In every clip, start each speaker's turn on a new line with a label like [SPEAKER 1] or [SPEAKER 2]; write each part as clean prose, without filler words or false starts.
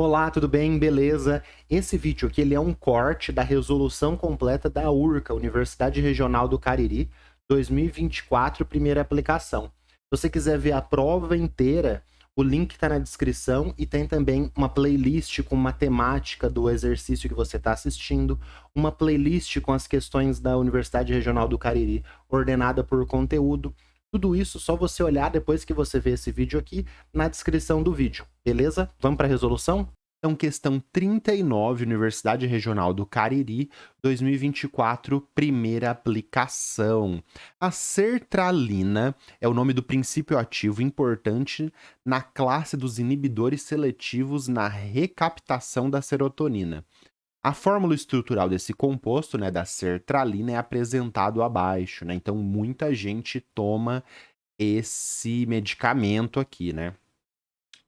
[SPEAKER 1] Olá, tudo bem? Beleza? Esse vídeo aqui ele é um corte da resolução completa da URCA, Universidade Regional do Cariri, 2024, primeira aplicação. Se você quiser ver a prova inteira, o link está na descrição e tem também uma playlist com uma temática do exercício que você está assistindo, uma playlist com as questões da Universidade Regional do Cariri, ordenada por conteúdo. Tudo isso só você olhar depois que você vê esse vídeo aqui na descrição do vídeo, beleza? Vamos para a resolução? Então, questão 39, Universidade Regional do Cariri, 2024, primeira aplicação. A sertralina é o nome do princípio ativo importante na classe dos inibidores seletivos na recaptação da serotonina. A fórmula estrutural desse composto, né, da sertralina, é apresentado abaixo, né? Então, muita gente toma esse medicamento aqui, né?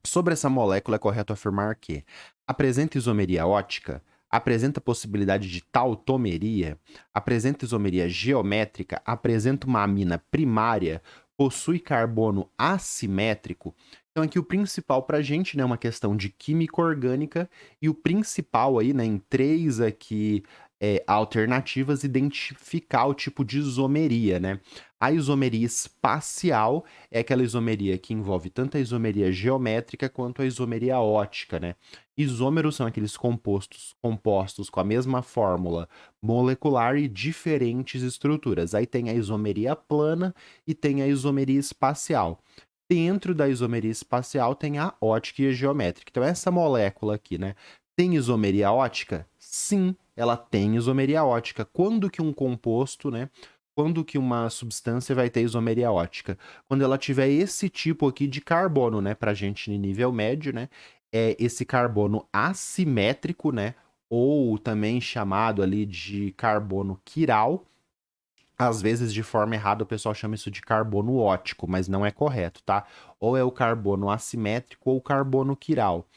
[SPEAKER 1] Sobre essa molécula, é correto afirmar que apresenta isomeria ótica, apresenta possibilidade de tautomeria, apresenta isomeria geométrica, apresenta uma amina primária, possui carbono assimétrico. Então aqui o principal para a gente, né, é uma questão de química orgânica e o principal aí, né, em três aqui alternativas, identificar o tipo de isomeria, né? A isomeria espacial é aquela isomeria que envolve tanto a isomeria geométrica quanto a isomeria ótica, né? Isômeros são aqueles compostos com a mesma fórmula molecular e diferentes estruturas. Aí tem a isomeria plana e tem a isomeria espacial. Dentro da isomeria espacial tem a ótica e a geométrica. Então essa molécula aqui, né, tem isomeria ótica? Sim, ela tem isomeria ótica. Quando que um composto, né, quando que uma substância vai ter isomeria ótica? Quando ela tiver esse tipo aqui de carbono, né, pra gente em nível médio, né, é esse carbono assimétrico, né, ou também chamado ali de carbono quiral. Às vezes, de forma errada, o pessoal chama isso de carbono ótico, mas não é correto, tá? Ou é o carbono assimétrico ou o carbono quiral.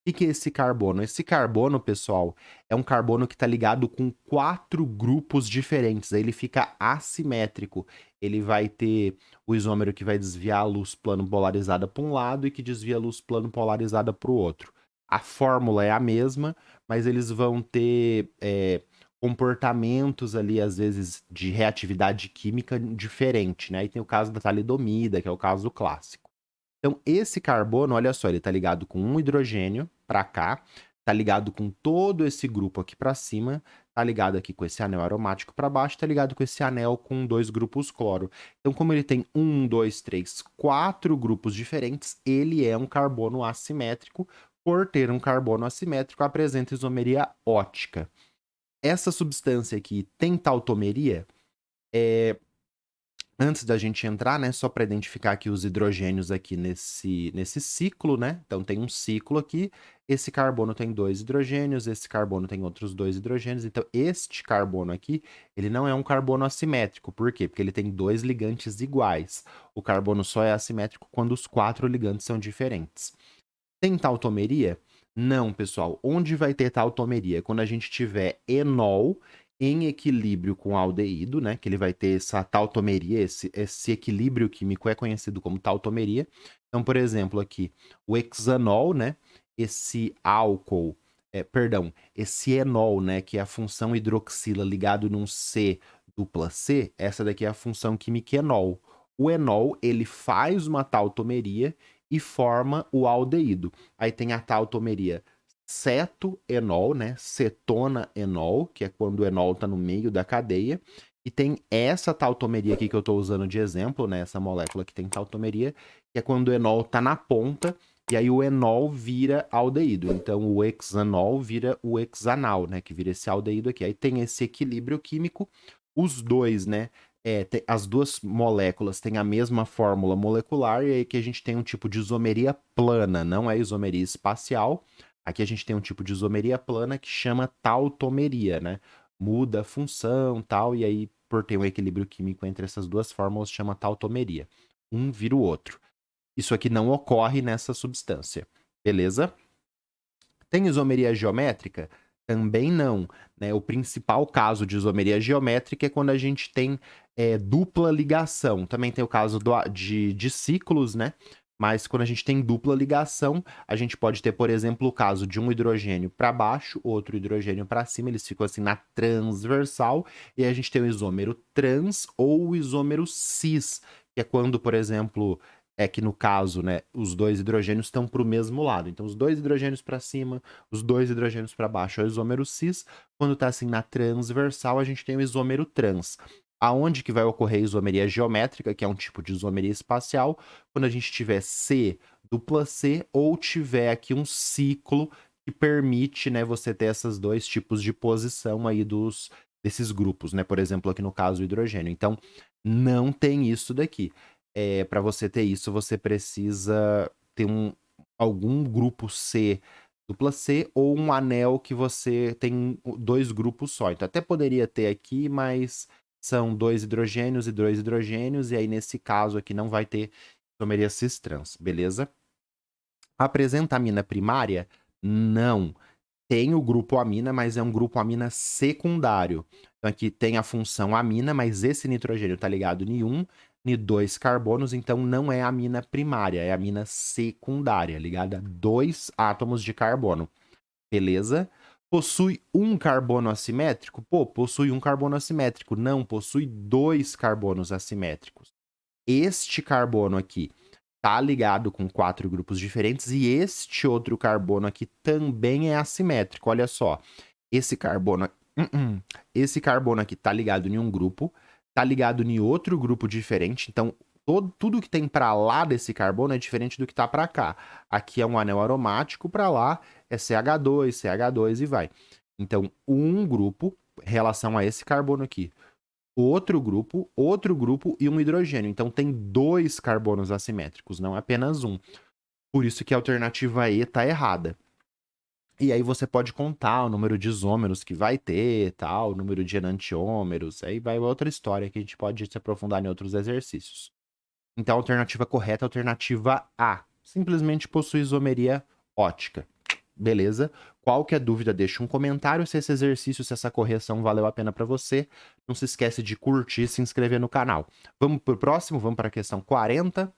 [SPEAKER 1] O que é esse carbono? Esse carbono, pessoal, é um carbono que está ligado com 4 grupos diferentes. Aí ele fica assimétrico. Ele vai ter o isômero que vai desviar a luz plano polarizada para um lado e que desvia a luz plano polarizada para o outro. A fórmula é a mesma, mas eles vão ter comportamentos ali, às vezes, de reatividade química diferente, né? Aí tem o caso da talidomida, que é o caso clássico. Então, esse carbono, olha só, ele tá ligado com um hidrogênio para cá, tá ligado com todo esse grupo aqui para cima, tá ligado aqui com esse anel aromático para baixo, tá ligado com esse anel com 2 grupos cloro. Então, como ele tem 1, 2, 3, 4 grupos diferentes, ele é um carbono assimétrico. Por ter um carbono assimétrico, apresenta isomeria ótica. Essa substância aqui tem tautomeria? Antes da gente entrar, né, só para identificar aqui os hidrogênios aqui nesse ciclo, né? Então tem um ciclo aqui, esse carbono tem 2 hidrogênios, esse carbono tem outros 2 hidrogênios. Então este carbono aqui, ele não é um carbono assimétrico. Por quê? Porque ele tem 2 ligantes iguais. O carbono só é assimétrico quando os 4 ligantes são diferentes. Tem tautomeria? Não, pessoal. Onde vai ter tautomeria? Quando a gente tiver enol em equilíbrio com aldeído, né? Que ele vai ter essa tautomeria, esse equilíbrio químico é conhecido como tautomeria. Então, por exemplo, aqui, o hexanol, né? Esse álcool, esse enol, né? Que é a função hidroxila ligado num C dupla C, essa daqui é a função química enol. O enol, ele faz uma tautomeria e forma o aldeído. Aí tem a tautomeria cetoenol, né? Cetona-enol, que é quando o enol está no meio da cadeia. E tem essa tautomeria aqui que eu estou usando de exemplo, né? Essa molécula que tem tautomeria, que é quando o enol está na ponta e aí o enol vira aldeído. Então o hexanol vira o hexanal, né? Que vira esse aldeído aqui. Aí tem esse equilíbrio químico. Os dois, né? As duas moléculas têm a mesma fórmula molecular e aí que a gente tem um tipo de isomeria plana, não é isomeria espacial. Aqui a gente tem um tipo de isomeria plana que chama tautomeria, né? Muda a função, tal, e aí por ter um equilíbrio químico entre essas duas fórmulas chama tautomeria. Um vira o outro. Isso aqui não ocorre nessa substância, beleza? Tem isomeria geométrica? Também não, né? O principal caso de isomeria geométrica é quando a gente tem dupla ligação. Também tem o caso de ciclos, né? Mas quando a gente tem dupla ligação, a gente pode ter, por exemplo, o caso de um hidrogênio para baixo, outro hidrogênio para cima, eles ficam assim na transversal, e a gente tem o isômero trans ou o isômero cis, que é quando, por exemplo, é que no caso, né, os dois hidrogênios estão para o mesmo lado. Então, os dois hidrogênios para cima, os dois hidrogênios para baixo é o isômero cis. Quando está assim na transversal, a gente tem o isômero trans. Aonde que vai ocorrer a isomeria geométrica, que é um tipo de isomeria espacial, quando a gente tiver C dupla C ou tiver aqui um ciclo que permite, né, você ter esses dois tipos de posição aí desses grupos, né? Por exemplo, aqui no caso o hidrogênio. Então, não tem isso daqui. Para você ter isso, você precisa ter algum grupo C dupla C ou um anel que você tem dois grupos só. Então, até poderia ter aqui, mas são dois hidrogênios e dois hidrogênios, e aí nesse caso aqui não vai ter isomeria cis-trans, beleza? Apresenta amina primária? Não. Tem o grupo amina, mas é um grupo amina secundário. Então aqui tem a função amina, mas esse nitrogênio está ligado em 1, em 2 carbonos, então não é amina primária, é amina secundária, ligada a 2 átomos de carbono. Beleza? Possui um carbono assimétrico? Pô, possui um carbono assimétrico. Não, possui 2 carbonos assimétricos. Este carbono aqui tá ligado com 4 grupos diferentes e este outro carbono aqui também é assimétrico. Olha só, esse carbono, esse carbono aqui tá ligado em um grupo, tá ligado em outro grupo diferente. Então, tudo que tem para lá desse carbono é diferente do que tá para cá. Aqui é um anel aromático, para lá é CH2, CH2 e vai. Então, um grupo, em relação a esse carbono aqui, outro grupo e um hidrogênio. Então tem 2 carbonos assimétricos, não apenas um. Por isso que a alternativa E está errada. E aí você pode contar o número de isômeros que vai ter, tal, o número de enantiômeros, aí vai outra história que a gente pode se aprofundar em outros exercícios. Então a alternativa correta é a alternativa A. Simplesmente possui isomeria ótica. Beleza? Qualquer dúvida, deixa um comentário se esse exercício, se essa correção valeu a pena para você. Não se esquece de curtir e se inscrever no canal. Vamos pro próximo? Vamos para a questão 40.